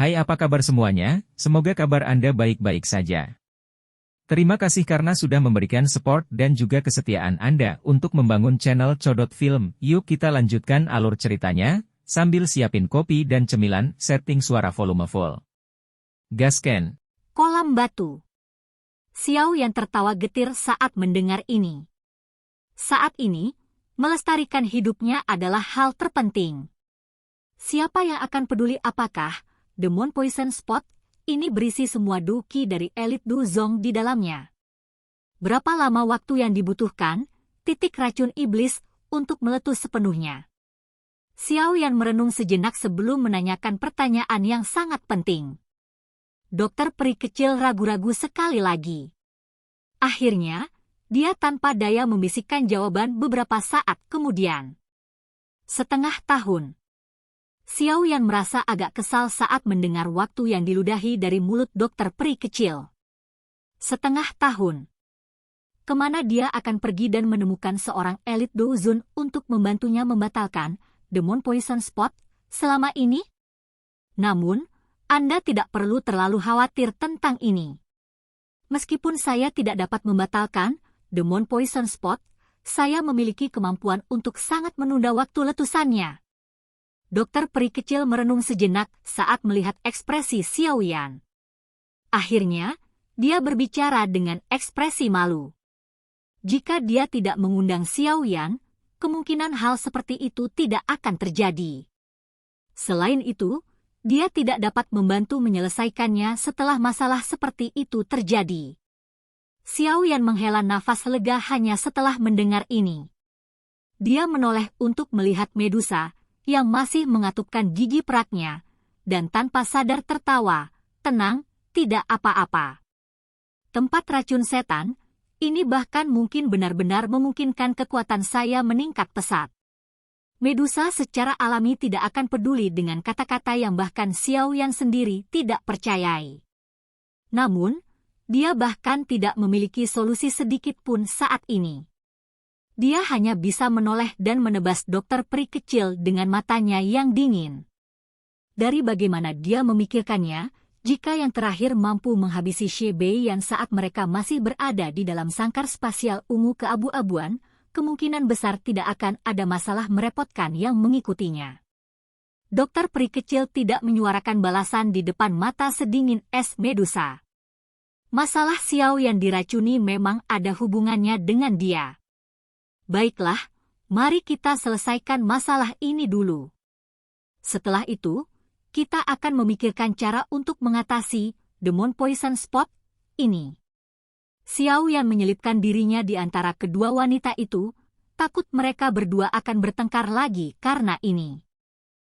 Hai, apa kabar semuanya? Semoga kabar Anda baik-baik saja. Terima kasih karena sudah memberikan support dan juga kesetiaan Anda untuk membangun channel Codot Film. Yuk kita lanjutkan alur ceritanya, sambil siapin kopi dan cemilan, setting suara volume full. Gasken. Kolam batu. Xiao yang tertawa getir saat mendengar ini. Saat ini, melestarikan hidupnya adalah hal terpenting. Siapa yang akan peduli apakah Demon Poison Spot ini berisi semua duki dari elit Du Zong di dalamnya? Berapa lama waktu yang dibutuhkan titik racun iblis untuk meletus sepenuhnya? Xiao Yan merenung sejenak sebelum menanyakan pertanyaan yang sangat penting. Dokter peri kecil ragu-ragu sekali lagi. Akhirnya, dia tanpa daya membisikkan jawaban beberapa saat kemudian. Setengah tahun. Xiao Yan merasa agak kesal saat mendengar waktu yang diludahi dari mulut dokter peri kecil. Setengah tahun. Kemana dia akan pergi dan menemukan seorang elit Douzun untuk membantunya membatalkan Demon Poison Spot selama ini? Namun, Anda tidak perlu terlalu khawatir tentang ini. Meskipun saya tidak dapat membatalkan Demon Poison Spot, saya memiliki kemampuan untuk sangat menunda waktu letusannya. Dokter peri kecil merenung sejenak saat melihat ekspresi Xiao Yan. Akhirnya, dia berbicara dengan ekspresi malu. Jika dia tidak mengundang Xiao Yan, kemungkinan hal seperti itu tidak akan terjadi. Selain itu, dia tidak dapat membantu menyelesaikannya setelah masalah seperti itu terjadi. Xiao Yan menghela nafas lega hanya setelah mendengar ini. Dia menoleh untuk melihat Medusa yang masih mengatupkan gigi peraknya, dan tanpa sadar tertawa, tenang, tidak apa-apa. Tempat racun setan, ini bahkan mungkin benar-benar memungkinkan kekuatan saya meningkat pesat. Medusa secara alami tidak akan peduli dengan kata-kata yang bahkan Xiao Yan sendiri tidak percayai. Namun, dia bahkan tidak memiliki solusi sedikit pun saat ini. Dia hanya bisa menoleh dan menebas dokter peri kecil dengan matanya yang dingin. Dari bagaimana dia memikirkannya, jika yang terakhir mampu menghabisi Xie Bei yang saat mereka masih berada di dalam sangkar spasial ungu keabu-abuan, kemungkinan besar tidak akan ada masalah merepotkan yang mengikutinya. Dokter peri kecil tidak menyuarakan balasan di depan mata sedingin es Medusa. Masalah Xiao yang diracuni memang ada hubungannya dengan dia. Baiklah, mari kita selesaikan masalah ini dulu. Setelah itu, kita akan memikirkan cara untuk mengatasi Demon Poison Spot ini. Xiao Yan menyelipkan dirinya di antara kedua wanita itu, takut mereka berdua akan bertengkar lagi karena ini.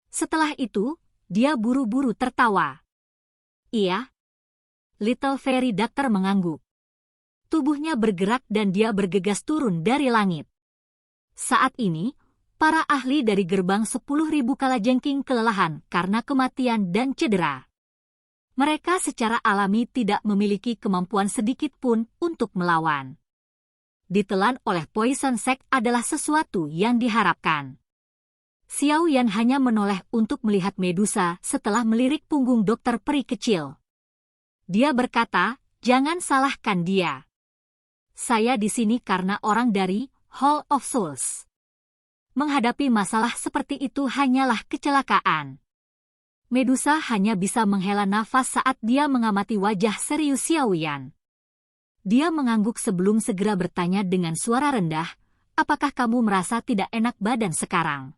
Setelah itu, dia buru-buru tertawa. Iya. Little Fairy Doctor mengangguk. Tubuhnya bergerak dan dia bergegas turun dari langit. Saat ini, para ahli dari gerbang 10.000 kalajengking kelelahan karena kematian dan cedera. Mereka secara alami tidak memiliki kemampuan sedikit pun untuk melawan. Ditelan oleh Poison Sect adalah sesuatu yang diharapkan. Xiao Yan hanya menoleh untuk melihat Medusa setelah melirik punggung dokter peri kecil. Dia berkata, jangan salahkan dia. Saya di sini karena orang dari Hall of Souls. Menghadapi masalah seperti itu hanyalah kecelakaan. Medusa hanya bisa menghela nafas saat dia mengamati wajah serius Xiao Yan. Dia mengangguk sebelum segera bertanya dengan suara rendah, apakah kamu merasa tidak enak badan sekarang?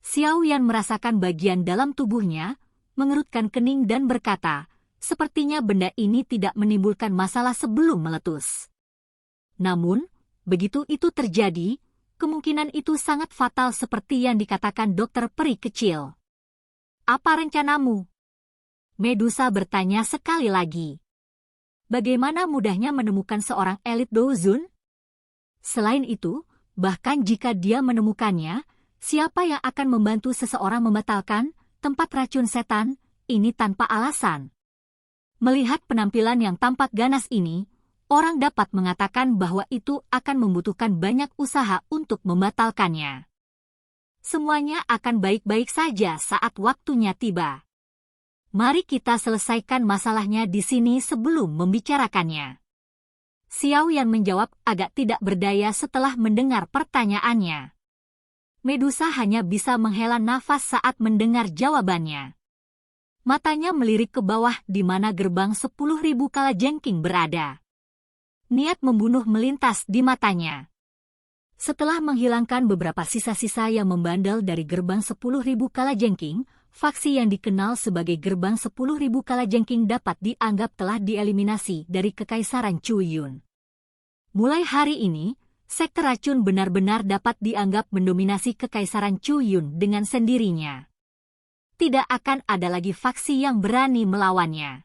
Xiao Yan merasakan bagian dalam tubuhnya, mengerutkan kening dan berkata, sepertinya benda ini tidak menimbulkan masalah sebelum meletus. Namun, begitu itu terjadi, kemungkinan itu sangat fatal seperti yang dikatakan dokter peri kecil. Apa rencanamu? Medusa bertanya sekali lagi. Bagaimana mudahnya menemukan seorang elit Douzun? Selain itu, bahkan jika dia menemukannya, siapa yang akan membantu seseorang membatalkan tempat racun setan ini tanpa alasan? Melihat penampilan yang tampak ganas ini, orang dapat mengatakan bahwa itu akan membutuhkan banyak usaha untuk membatalkannya. Semuanya akan baik-baik saja saat waktunya tiba. Mari kita selesaikan masalahnya di sini sebelum membicarakannya. Xiao Yan menjawab agak tidak berdaya setelah mendengar pertanyaannya. Medusa hanya bisa menghela nafas saat mendengar jawabannya. Matanya melirik ke bawah di mana gerbang 10.000 kalajengking berada. Niat membunuh melintas di matanya. Setelah menghilangkan beberapa sisa-sisa yang membandel dari gerbang 10.000 kalajengking, faksi yang dikenal sebagai gerbang 10.000 kalajengking dapat dianggap telah dieliminasi dari Kekaisaran Chuyun. Mulai hari ini, sekte racun benar-benar dapat dianggap mendominasi Kekaisaran Chuyun dengan sendirinya. Tidak akan ada lagi faksi yang berani melawannya.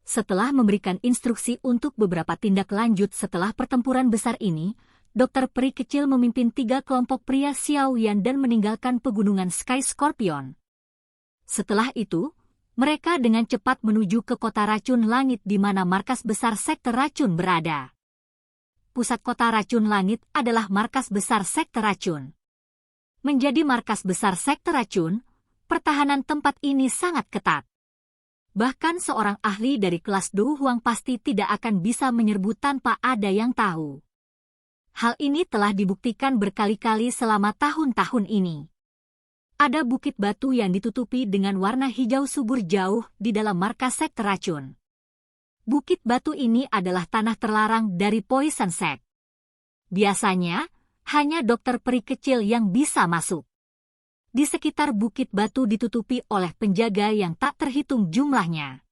Setelah memberikan instruksi untuk beberapa tindak lanjut setelah pertempuran besar ini, Dokter Peri kecil memimpin 3 kelompok pria Xiao Yan dan meninggalkan pegunungan Sky Scorpion. Setelah itu, mereka dengan cepat menuju ke kota racun langit di mana markas besar sekte racun berada. Pusat kota racun langit adalah markas besar sekte racun. Menjadi markas besar sekte racun, pertahanan tempat ini sangat ketat. Bahkan seorang ahli dari kelas Du Huang pasti tidak akan bisa menyerbu tanpa ada yang tahu. Hal ini telah dibuktikan berkali-kali selama tahun-tahun ini. Ada bukit batu yang ditutupi dengan warna hijau subur jauh di dalam markas sekte racun. Bukit batu ini adalah tanah terlarang dari Poison Sect. Biasanya, hanya dokter peri kecil yang bisa masuk. Di sekitar bukit batu ditutupi oleh penjaga yang tak terhitung jumlahnya.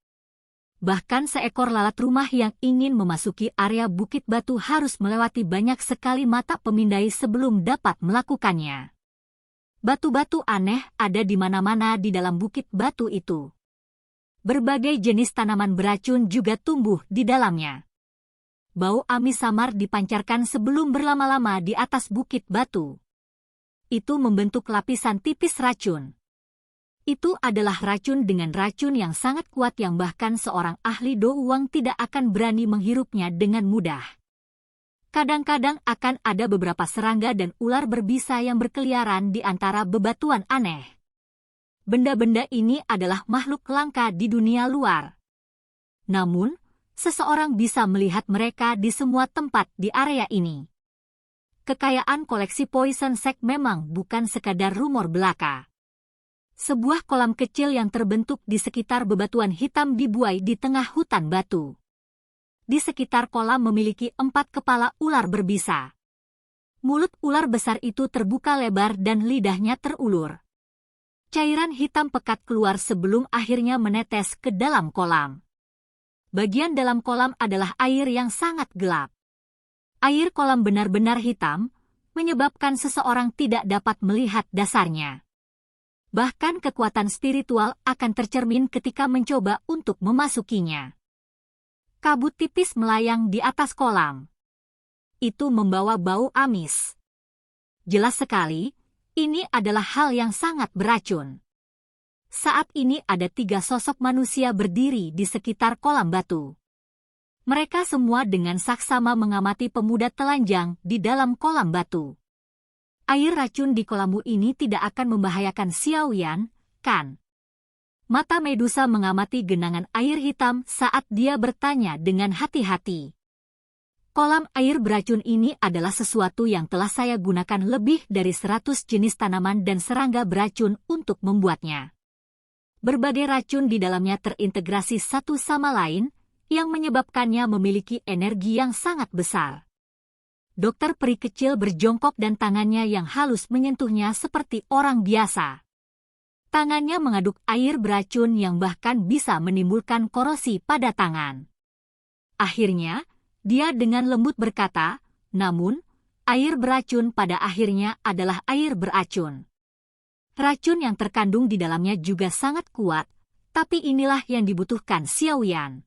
Bahkan seekor lalat rumah yang ingin memasuki area bukit batu harus melewati banyak sekali mata pemindai sebelum dapat melakukannya. Batu-batu aneh ada di mana-mana di dalam bukit batu itu. Berbagai jenis tanaman beracun juga tumbuh di dalamnya. Bau amis samar dipancarkan sebelum berlama-lama di atas bukit batu. Itu membentuk lapisan tipis racun. Itu adalah racun dengan racun yang sangat kuat yang bahkan seorang ahli Do Wang tidak akan berani menghirupnya dengan mudah. Kadang-kadang akan ada beberapa serangga dan ular berbisa yang berkeliaran di antara bebatuan aneh. Benda-benda ini adalah makhluk langka di dunia luar. Namun, seseorang bisa melihat mereka di semua tempat di area ini. Kekayaan koleksi Poison Sect memang bukan sekadar rumor belaka. Sebuah kolam kecil yang terbentuk di sekitar bebatuan hitam dibuai di tengah hutan batu. Di sekitar kolam memiliki 4 kepala ular berbisa. Mulut ular besar itu terbuka lebar dan lidahnya terulur. Cairan hitam pekat keluar sebelum akhirnya menetes ke dalam kolam. Bagian dalam kolam adalah air yang sangat gelap. Air kolam benar-benar hitam, menyebabkan seseorang tidak dapat melihat dasarnya. Bahkan kekuatan spiritual akan tercermin ketika mencoba untuk memasukinya. Kabut tipis melayang di atas kolam. Itu membawa bau amis. Jelas sekali, ini adalah hal yang sangat beracun. Saat ini ada 3 sosok manusia berdiri di sekitar kolam batu. Mereka semua dengan saksama mengamati pemuda telanjang di dalam kolam batu. Air racun di kolammu ini tidak akan membahayakan Xiao Yan, kan? Mata Medusa mengamati genangan air hitam saat dia bertanya dengan hati-hati. Kolam air beracun ini adalah sesuatu yang telah saya gunakan lebih dari 100 jenis tanaman dan serangga beracun untuk membuatnya. Berbagai racun di dalamnya terintegrasi satu sama lain, yang menyebabkannya memiliki energi yang sangat besar. Dokter peri kecil berjongkok dan tangannya yang halus menyentuhnya seperti orang biasa. Tangannya mengaduk air beracun yang bahkan bisa menimbulkan korosi pada tangan. Akhirnya, dia dengan lembut berkata, namun, air beracun pada akhirnya adalah air beracun. Racun yang terkandung di dalamnya juga sangat kuat, tapi inilah yang dibutuhkan Xiao Yan.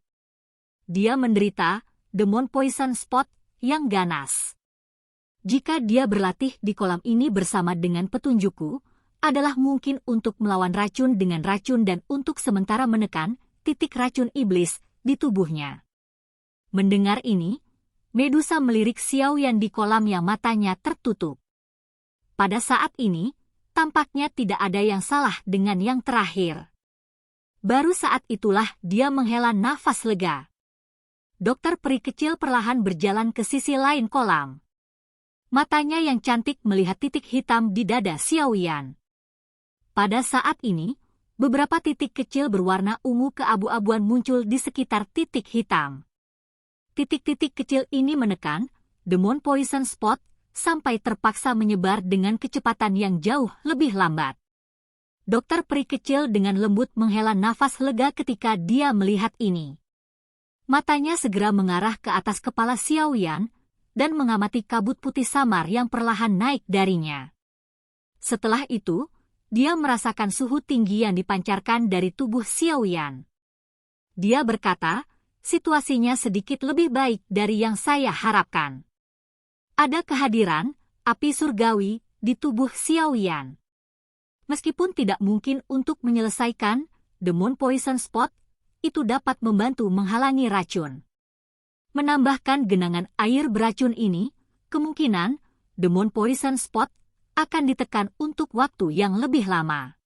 Dia menderita demon poison spot yang ganas. Jika dia berlatih di kolam ini bersama dengan petunjukku, adalah mungkin untuk melawan racun dengan racun dan untuk sementara menekan titik racun iblis di tubuhnya. Mendengar ini, Medusa melirik Xiao Yan di kolam yang matanya tertutup. Pada saat ini, tampaknya tidak ada yang salah dengan yang terakhir. Baru saat itulah dia menghela nafas lega. Dokter peri kecil perlahan berjalan ke sisi lain kolam. Matanya yang cantik melihat titik hitam di dada Xiaoyan. Pada saat ini, beberapa titik kecil berwarna ungu keabu-abuan muncul di sekitar titik hitam. Titik-titik kecil ini menekan Demon Poison Spot sampai terpaksa menyebar dengan kecepatan yang jauh lebih lambat. Dokter peri kecil dengan lembut menghela nafas lega ketika dia melihat ini. Matanya segera mengarah ke atas kepala Xiaoyan dan mengamati kabut putih samar yang perlahan naik darinya. Setelah itu, dia merasakan suhu tinggi yang dipancarkan dari tubuh Xiaoyan. Dia berkata, situasinya sedikit lebih baik dari yang saya harapkan. Ada kehadiran api surgawi di tubuh Xiaoyan. Meskipun tidak mungkin untuk menyelesaikan Demon Poison Spot, itu dapat membantu menghalangi racun. Menambahkan genangan air beracun ini, kemungkinan Demon Poison Spot akan ditekan untuk waktu yang lebih lama.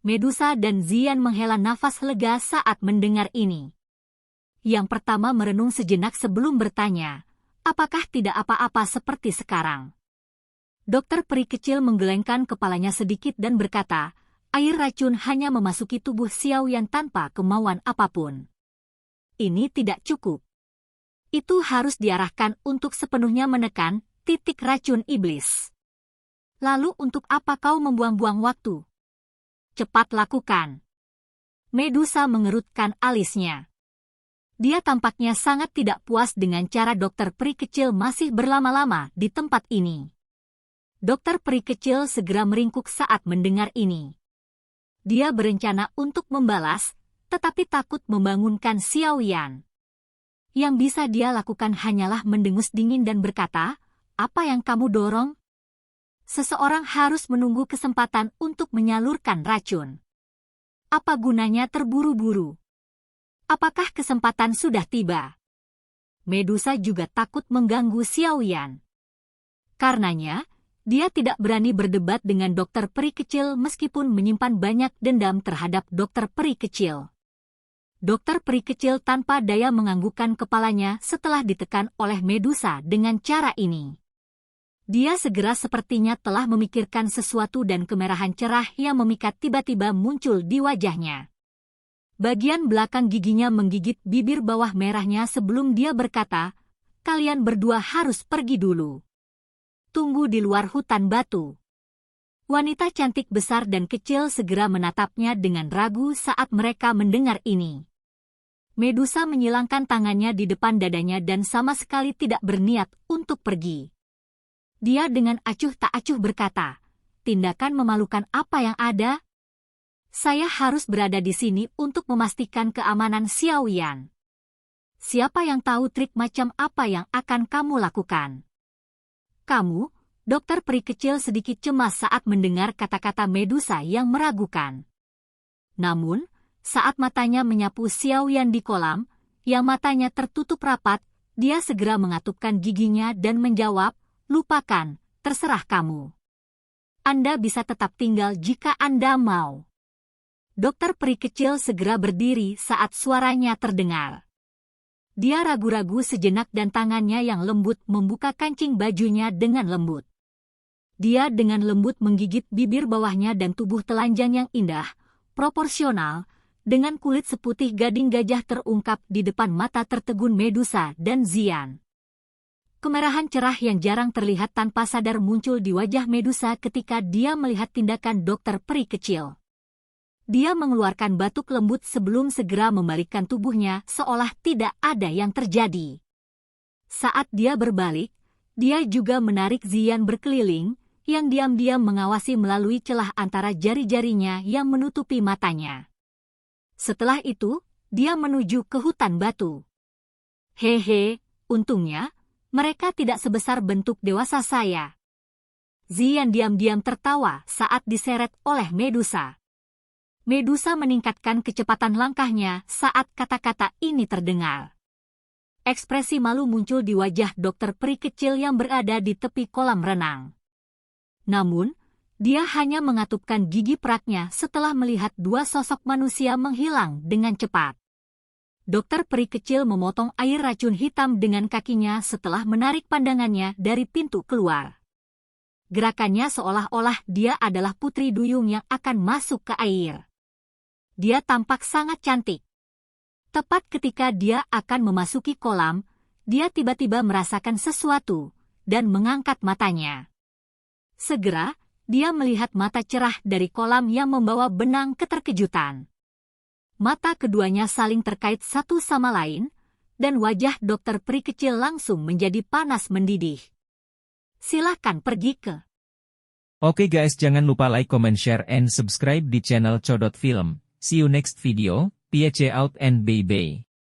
Medusa dan Zian menghela nafas lega saat mendengar ini. Yang pertama merenung sejenak sebelum bertanya, apakah tidak apa-apa seperti sekarang? Dokter peri kecil menggelengkan kepalanya sedikit dan berkata, air racun hanya memasuki tubuh Xiaoyan tanpa kemauan apapun. Ini tidak cukup. Itu harus diarahkan untuk sepenuhnya menekan titik racun iblis. Lalu untuk apa kau membuang-buang waktu? Cepat lakukan. Medusa mengerutkan alisnya. Dia tampaknya sangat tidak puas dengan cara dokter peri kecil masih berlama-lama di tempat ini. Dokter peri kecil segera meringkuk saat mendengar ini. Dia berencana untuk membalas, tetapi takut membangunkan Xiaoyan. Yang bisa dia lakukan hanyalah mendengus dingin dan berkata, apa yang kamu dorong? Seseorang harus menunggu kesempatan untuk menyalurkan racun. Apa gunanya terburu-buru? Apakah kesempatan sudah tiba? Medusa juga takut mengganggu Xiaoyan. Karenanya, dia tidak berani berdebat dengan dokter peri kecil meskipun menyimpan banyak dendam terhadap dokter peri kecil. Dokter peri kecil tanpa daya menganggukkan kepalanya setelah ditekan oleh Medusa dengan cara ini. Dia segera sepertinya telah memikirkan sesuatu dan kemerahan cerah yang memikat tiba-tiba muncul di wajahnya. Bagian belakang giginya menggigit bibir bawah merahnya sebelum dia berkata, kalian berdua harus pergi dulu. Tunggu di luar hutan batu. Wanita cantik besar dan kecil segera menatapnya dengan ragu saat mereka mendengar ini. Medusa menyilangkan tangannya di depan dadanya dan sama sekali tidak berniat untuk pergi. Dia dengan acuh tak acuh berkata, tindakan memalukan apa yang ada? Saya harus berada di sini untuk memastikan keamanan Xiaoyan. Siapa yang tahu trik macam apa yang akan kamu lakukan? Kamu, dokter peri kecil sedikit cemas saat mendengar kata-kata Medusa yang meragukan. Namun, saat matanya menyapu Xiaoyan di kolam, yang matanya tertutup rapat, dia segera mengatupkan giginya dan menjawab, lupakan, terserah kamu. Anda bisa tetap tinggal jika Anda mau. Dokter peri kecil segera berdiri saat suaranya terdengar. Dia ragu-ragu sejenak dan tangannya yang lembut membuka kancing bajunya dengan lembut. Dia dengan lembut menggigit bibir bawahnya dan tubuh telanjang yang indah, proporsional, dengan kulit seputih gading gajah terungkap di depan mata tertegun Medusa dan Zian. Kemerahan cerah yang jarang terlihat tanpa sadar muncul di wajah Medusa ketika dia melihat tindakan dokter peri kecil. Dia mengeluarkan batuk lembut sebelum segera membalikkan tubuhnya seolah tidak ada yang terjadi. Saat dia berbalik, dia juga menarik Zian berkeliling, yang diam-diam mengawasi melalui celah antara jari-jarinya yang menutupi matanya. Setelah itu, dia menuju ke hutan batu. Hehe, untungnya, mereka tidak sebesar bentuk dewasa saya. Zian diam-diam tertawa saat diseret oleh Medusa. Medusa meningkatkan kecepatan langkahnya saat kata-kata ini terdengar. Ekspresi malu muncul di wajah dokter peri kecil yang berada di tepi kolam renang. Namun, Dia hanya mengatupkan gigi peraknya setelah melihat dua sosok manusia menghilang dengan cepat. Dokter peri kecil memotong air racun hitam dengan kakinya setelah menarik pandangannya dari pintu keluar. Gerakannya seolah-olah dia adalah putri duyung yang akan masuk ke air. Dia tampak sangat cantik. Tepat ketika dia akan memasuki kolam, dia tiba-tiba merasakan sesuatu dan mengangkat matanya. Segera, dia melihat mata cerah dari kolam yang membawa benang keterkejutan. Mata keduanya saling terkait satu sama lain, dan wajah dokter peri kecil langsung menjadi panas mendidih. Silakan pergi ke. Oke guys, jangan lupa like, comment, share, and subscribe di channel Codot Film. See you next video, peace out and bye-bye.